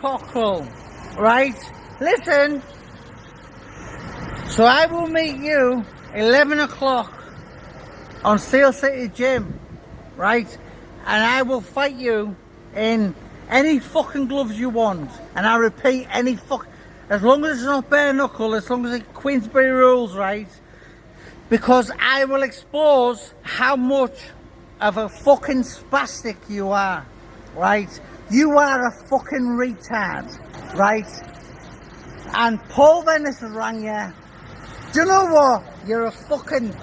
Cockerill, right? Listen. So I will meet you 11 o'clock on Steel City Gym, right? And I will fight you in any fucking gloves you want. And I repeat, as long as it's not bare knuckle, as long as it's Queensberry rules, right? Because I will expose how much of a fucking spastic you are, right? You are a fucking retard, right? And Paul Venice has rang you. Do you know what? You're a fucking...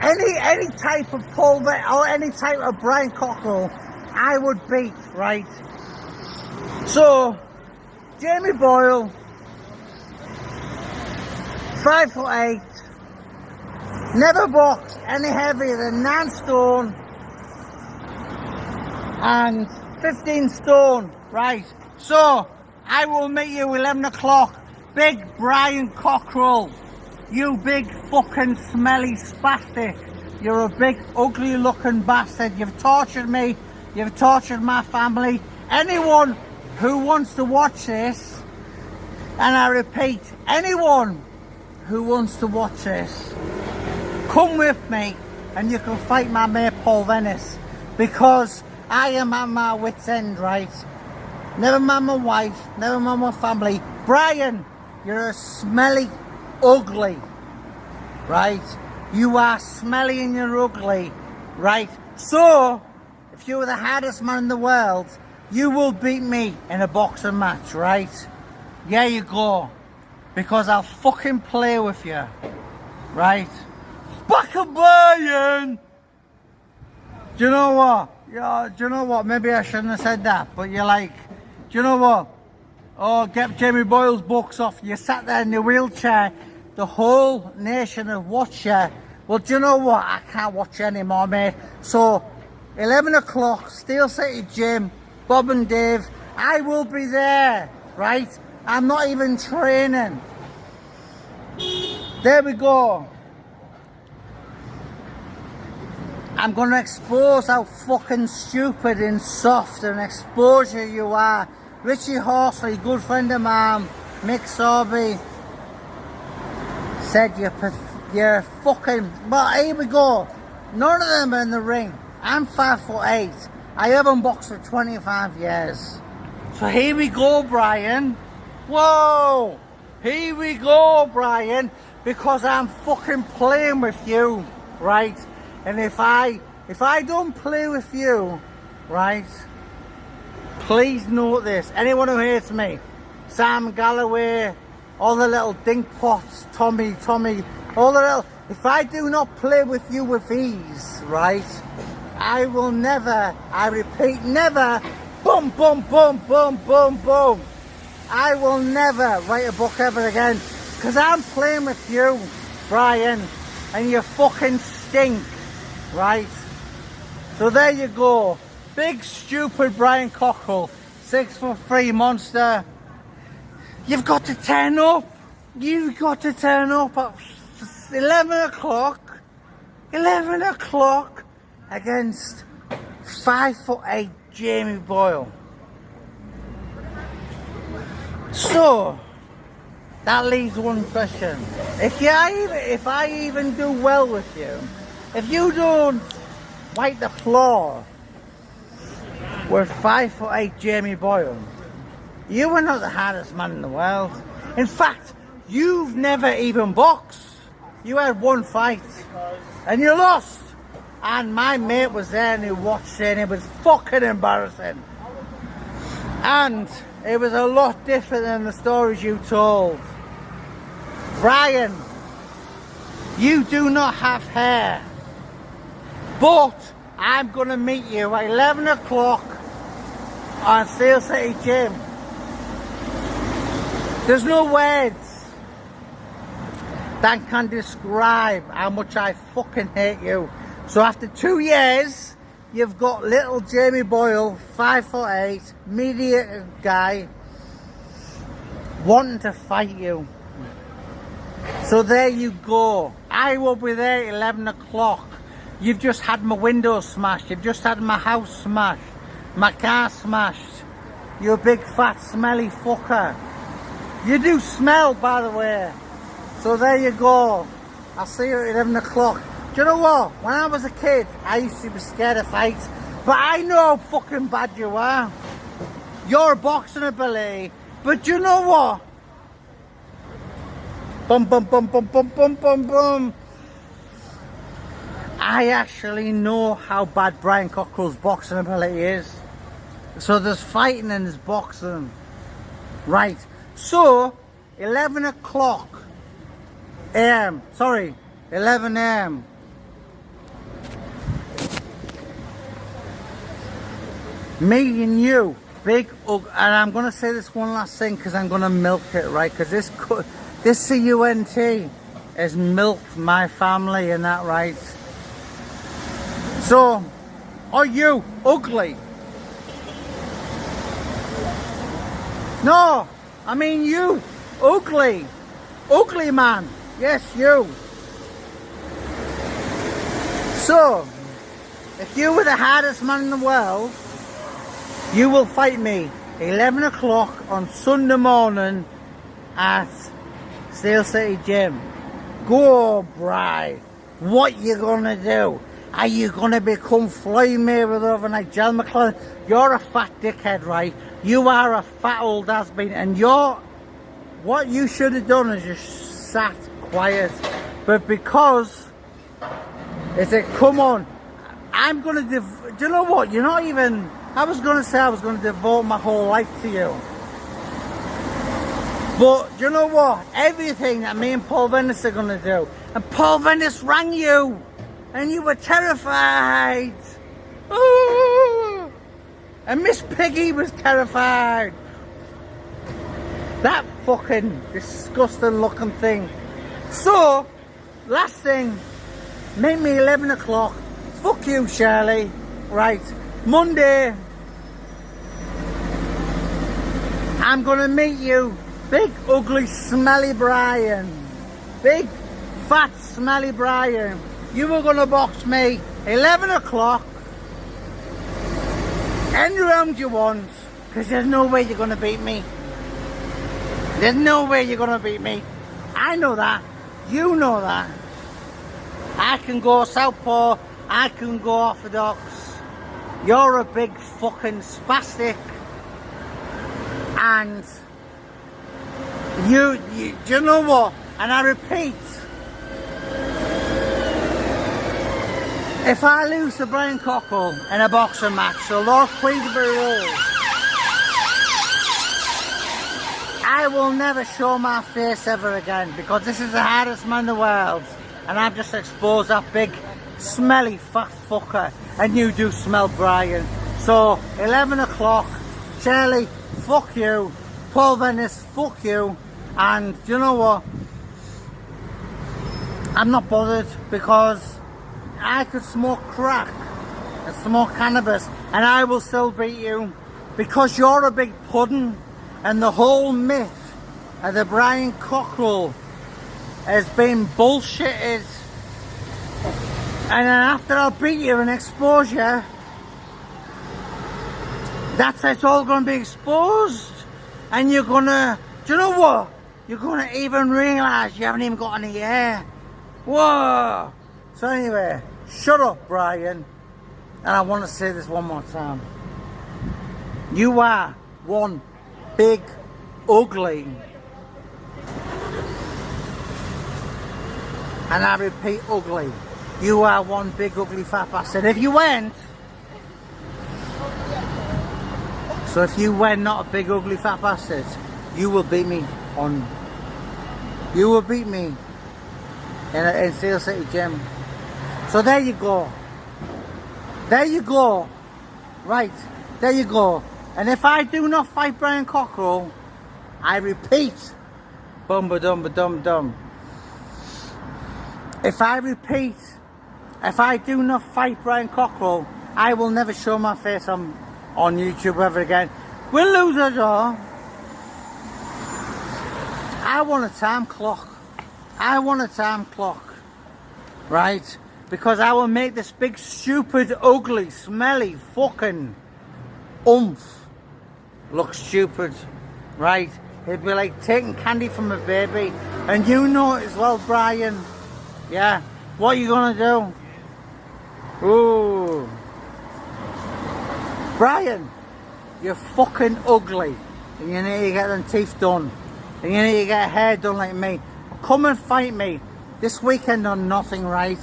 Any type of Paul Venice or any type of Brian Cockerill, I would beat, right? So, Jamie Boyle, 5'8", never boxed any heavier than 9 stone and 15 stone, right? So, I will meet you 11 o'clock, big Brian Cockerill. You big fucking smelly spastic. You're a big ugly looking bastard. You've tortured me. You've tortured my family. Anyone who wants to watch this, and I repeat, anyone who wants to watch this, come with me and you can fight my mate Paul Venice, because I am at my wit's end, right? Never mind my wife, never mind my family. Brian, you're a smelly ugly, right? You are smelly and you're ugly, right? So, if you were the hardest man in the world, you will beat me in a boxing match, right? Yeah, you go. Because I'll fucking play with you, right? Back a Brian! Do you know what? Yeah, do you know what? Maybe I shouldn't have said that, but you're like, do you know what? Oh, get Jamie Boyle's books off. You sat there in your wheelchair. The whole nation have watched you. Well, do you know what? I can't watch you anymore, mate. So, 11 o'clock, Steel City Gym, Bob and Dave. I will be there, right? I'm not even training. There we go. I'm going to expose how fucking stupid and soft and exposure you are. Richie Horsley, good friend of mine, Mick Sorby, said you're fucking... Well, here we go. None of them are in the ring. I'm 5'8". I haven't boxed for 25 years. So here we go, Brian. Whoa! Here we go, Brian. Because I'm fucking playing with you, right? And if I don't play with you, right? Please note this. Anyone who hates me, Sam Galloway, all the little dink pots, Tommy, all the little... If I do not play with you with ease, right? I will never, I repeat, never, boom, boom, boom, boom, boom, boom. I will never write a book ever again. Because I'm playing with you, Brian, and you fucking stink, right? So there you go. Big stupid Brian Cockerill, 6'3" monster. You've got to turn up. You've got to turn up at 11 o'clock. 11 o'clock against 5'8" Jamie Boyle. So that leaves one question. If I even do well with you, if you don't wipe the floor with 5'8" Jamie Boyle, you are not the hardest man in the world. In fact, you've never even boxed. You had one fight and you lost. And my mate was there and he watched it and it was fucking embarrassing. And it was a lot different than the stories you told. Brian, you do not have hair. But I'm going to meet you at 11 o'clock on Steel City Gym. There's no words that can describe how much I fucking hate you. So after 2 years, you've got little Jamie Boyle, 5'8", mediator guy, wanting to fight you. So there you go. I will be there at 11 o'clock. You've just had my windows smashed. You've just had my house smashed. My car smashed. You big fat smelly fucker. You do smell, by the way. So there you go. I'll see you at 11 o'clock. Do you know what? When I was a kid, I used to be scared of fights. But I know how fucking bad you are. You're a boxing ability. But you know what? Bum, bum, bum, bum, bum, bum, bum, bum. I actually know how bad Brian Cockerill's boxing ability is. So there's fighting and there's boxing. Right. So, 11 o'clock a.m. Sorry, 11 a.m. Me and you, big, and I'm going to say this one last thing because I'm going to milk it, right? Because this CUNT has milked my family and that, right? So, are you ugly? No, I mean you, ugly. Ugly man, yes you. So, if you were the hardest man in the world, you will fight me 11 o'clock on Sunday morning at Steel City Gym. Go, Brian. What you gonna do? Are you gonna become Floyd Mayweather overnight? Jell McClellan? You're a fat dickhead, right? You are a fat old has-been, and what you should have done is just sat quiet. But because it's a come on, I'm gonna do you know what? You're not even. I was gonna say I was gonna devote my whole life to you. But you know what? Everything that me and Paul Venice are gonna do. And Paul Venice rang you, and you were terrified. Ooh. And Miss Piggy was terrified. That fucking disgusting looking thing. So, last thing, make me 11 o'clock. Fuck you, Shirley. Right, Monday, I'm gonna meet you, big, ugly, smelly Brian. Big, fat, smelly Brian. You were gonna box me 11 o'clock. Any round you want, because there's no way you're gonna beat me. There's no way you're gonna beat me. I know that. You know that. I can go southpaw. I can go orthodox. You're a big fucking spastic. And you do you know what? And I repeat, if I lose to Brian Cockerill in a boxing match, so Lord Queensbury rules, I will never show my face ever again, because this is the hardest man in the world, and I've just exposed that big smelly fat fucker, and you do smell Brian. So 11 o'clock, Shirley, fuck you. Paul Venice, fuck you. And you know what? I'm not bothered, because I could smoke crack and smoke cannabis and I will still beat you, because you're a big pudding, and the whole myth of the Brian Cockerill has been bullshitted. And then after I'll beat you and expose you, that's it's all going to be exposed. And you're going to, do you know what? You're going to even realise you haven't even got any hair. Whoa! So anyway, shut up, Brian. And I want to say this one more time. You are one big, ugly, and I repeat, ugly. You are one big, ugly, fat bastard. If you went, so if you were not a big, ugly, fat bastard, you will beat me on. You will beat me in Steel City Gym. So there you go. There you go. Right. There you go. And if I do not fight Brian Cockerill, I repeat, bum-ba-dum-ba-dum-dum. If I do not fight Brian Cockerill, I will never show my face on YouTube ever again. We'll lose a draw. I want a time clock. I want a time clock. Right? Because I will make this big, stupid, ugly, smelly, fucking oomph look stupid, right? It'd be like taking candy from a baby. And you know it as well, Brian. Yeah, what are you gonna do? Ooh. Brian, you're fucking ugly. And you need to get them teeth done. And you need to get hair done like me. Come and fight me. This weekend on nothing, right?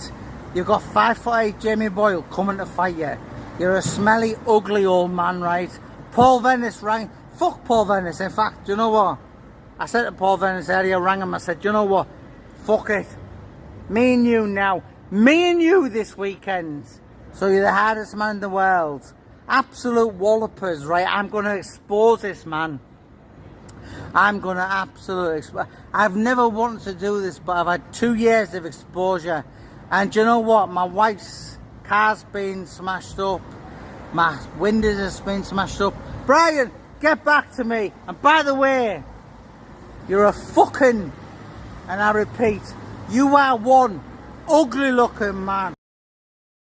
You've got 5'8" Jamie Boyle coming to fight you. You're a smelly, ugly old man, right? Paul Venice rang. Fuck Paul Venice. In fact, you know what? I said to Paul Venice earlier, rang him. I said, you know what? Fuck it. Me and you now. Me and you this weekend. So you're the hardest man in the world. Absolute wallopers, right? I'm going to expose this man. I'm going to absolutely expose. I've never wanted to do this, but I've had 2 years of exposure. And you know what? My wife's car's been smashed up. My windows has been smashed up. Brian, get back to me. And by the way, you're a fucking, and I repeat, you are one ugly looking man.